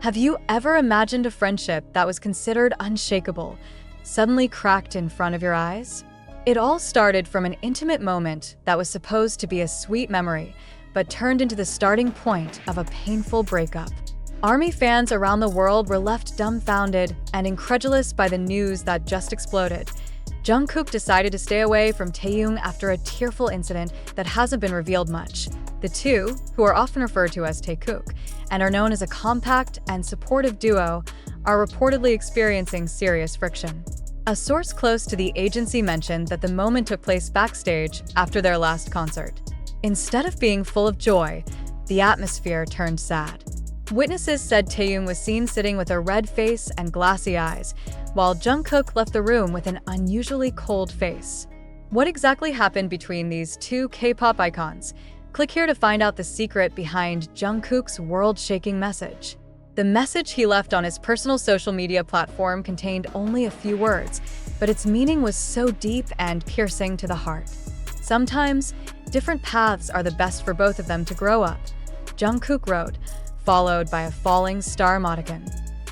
Have you ever imagined a friendship that was considered unshakable, suddenly cracked in front of your eyes? It all started from an intimate moment that was supposed to be a sweet memory, but turned into the starting point of a painful breakup. ARMY fans around the world were left dumbfounded and incredulous by the news that just exploded. Jungkook decided to stay away from Taehyung after a tearful incident that hasn't been revealed much. The two, who are often referred to as Taehyung and are known as a compact and supportive duo, are reportedly experiencing serious friction. A source close to the agency mentioned that the moment took place backstage after their last concert. Instead of being full of joy, the atmosphere turned sad. Witnesses said Taehyung was seen sitting with a red face and glassy eyes, while Jungkook left the room with an unusually cold face. What exactly happened between these two K-pop icons? Click here to find out the secret behind Jungkook's world-shaking message. The message he left on his personal social media platform contained only a few words, but its meaning was so deep and piercing to the heart. Sometimes, different paths are the best for both of them to grow up, Jungkook wrote, followed by a falling star emoticon.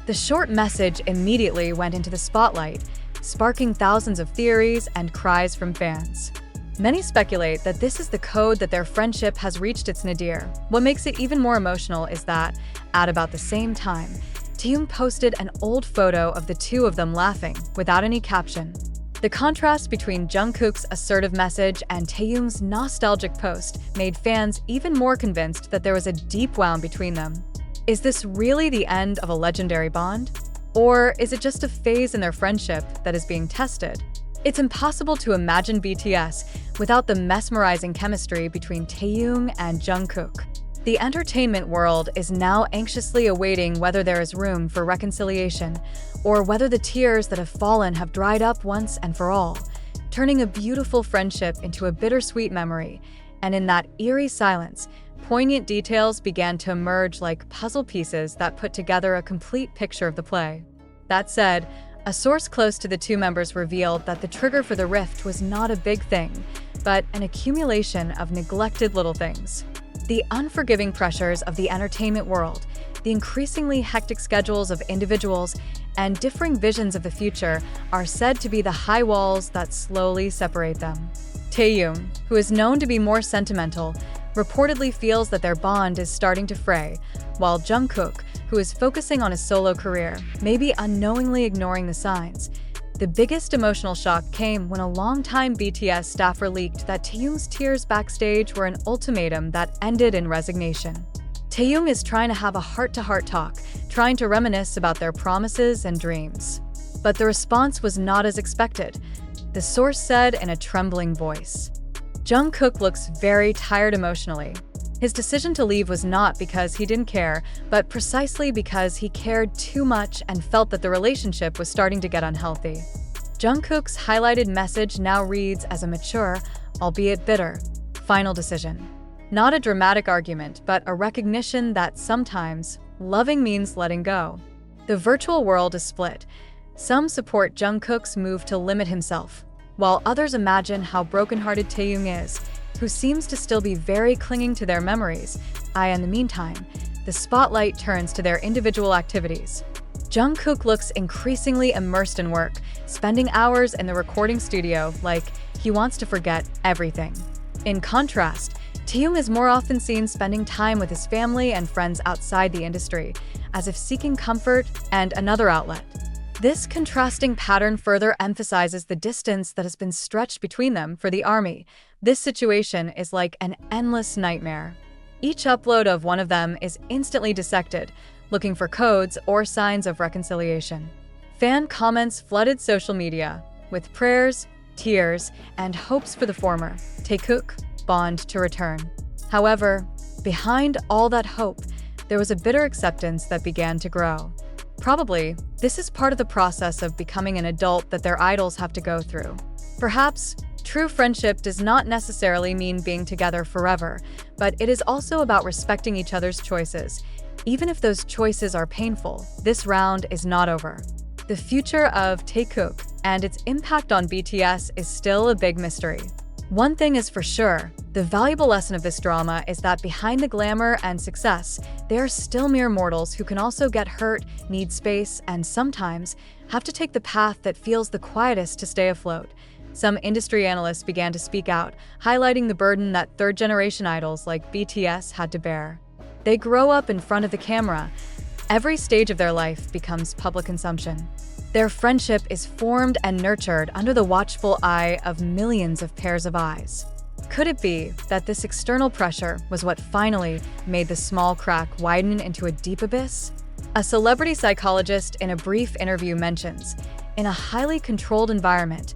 The short message immediately went into the spotlight, sparking thousands of theories and cries from fans. Many speculate that this is the code that their friendship has reached its nadir. What makes it even more emotional is that, at about the same time, Taehyung posted an old photo of the two of them laughing, without any caption. The contrast between Jungkook's assertive message and Taehyung's nostalgic post made fans even more convinced that there was a deep wound between them. Is this really the end of a legendary bond? Or is it just a phase in their friendship that is being tested? It's impossible to imagine BTS without the mesmerizing chemistry between Taehyung and Jungkook. The entertainment world is now anxiously awaiting whether there is room for reconciliation, or whether the tears that have fallen have dried up once and for all, turning a beautiful friendship into a bittersweet memory. And in that eerie silence, poignant details began to emerge like puzzle pieces that put together a complete picture of the play. That said, a source close to the two members revealed that the trigger for the rift was not a big thing, but an accumulation of neglected little things. The unforgiving pressures of the entertainment world, the increasingly hectic schedules of individuals, and differing visions of the future are said to be the high walls that slowly separate them. Taehyung, who is known to be more sentimental, reportedly feels that their bond is starting to fray, while Jungkook, who is focusing on his solo career, may be unknowingly ignoring the signs. The biggest emotional shock came when a longtime BTS staffer leaked that Taehyung's tears backstage were an ultimatum that ended in resignation. Taehyung is trying to have a heart-to-heart talk, trying to reminisce about their promises and dreams. But the response was not as expected, the source said in a trembling voice. Jungkook looks very tired emotionally. His decision to leave was not because he didn't care, but precisely because he cared too much and felt that the relationship was starting to get unhealthy. Jungkook's highlighted message now reads as a mature, albeit bitter, final decision. Not a dramatic argument, but a recognition that sometimes loving means letting go. The virtual world is split. Some support Jungkook's move to limit himself, while others imagine how brokenhearted Taehyung is, who seems to still be very clinging to their memories. In the meantime, the spotlight turns to their individual activities. Jungkook looks increasingly immersed in work, spending hours in the recording studio like he wants to forget everything. In contrast, Taehyung is more often seen spending time with his family and friends outside the industry, as if seeking comfort and another outlet. This contrasting pattern further emphasizes the distance that has been stretched between them for the ARMY. This situation is like an endless nightmare. Each upload of one of them is instantly dissected, looking for codes or signs of reconciliation. Fan comments flooded social media, with prayers, tears, and hopes for the former, Taehyung, bond to return. However, behind all that hope, there was a bitter acceptance that began to grow. Probably, this is part of the process of becoming an adult that their idols have to go through. Perhaps, true friendship does not necessarily mean being together forever, but it is also about respecting each other's choices. Even if those choices are painful, this round is not over. The future of Taehyung and its impact on BTS is still a big mystery. One thing is for sure, the valuable lesson of this drama is that behind the glamour and success, they are still mere mortals who can also get hurt, need space, and sometimes have to take the path that feels the quietest to stay afloat. Some industry analysts began to speak out, highlighting the burden that third-generation idols like BTS had to bear. They grow up in front of the camera. Every stage of their life becomes public consumption. Their friendship is formed and nurtured under the watchful eye of millions of pairs of eyes. Could it be that this external pressure was what finally made the small crack widen into a deep abyss? A celebrity psychologist in a brief interview mentions, in a highly controlled environment,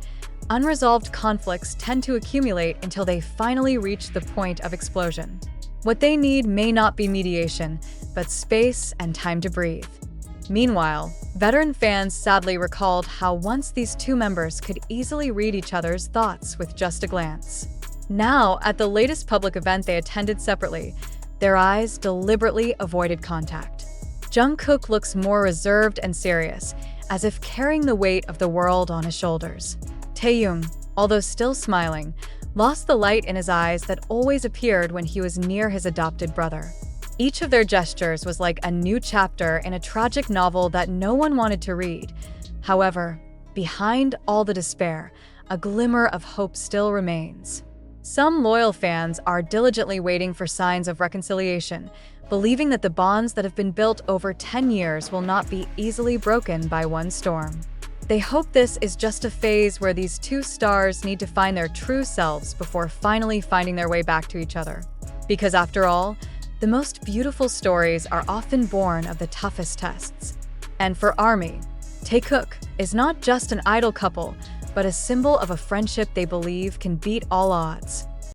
unresolved conflicts tend to accumulate until they finally reach the point of explosion. What they need may not be mediation, but space and time to breathe. Meanwhile, veteran fans sadly recalled how once these two members could easily read each other's thoughts with just a glance. Now, at the latest public event they attended separately, their eyes deliberately avoided contact. Jungkook looks more reserved and serious, as if carrying the weight of the world on his shoulders. Taehyung, although still smiling, lost the light in his eyes that always appeared when he was near his adopted brother. Each of their gestures was like a new chapter in a tragic novel that no one wanted to read. However, behind all the despair, a glimmer of hope still remains. Some loyal fans are diligently waiting for signs of reconciliation, believing that the bonds that have been built over 10 years will not be easily broken by one storm. They hope this is just a phase where these two stars need to find their true selves before finally finding their way back to each other. Because after all, the most beautiful stories are often born of the toughest tests. And for ARMY, Taehyung is not just an idol couple, but a symbol of a friendship they believe can beat all odds.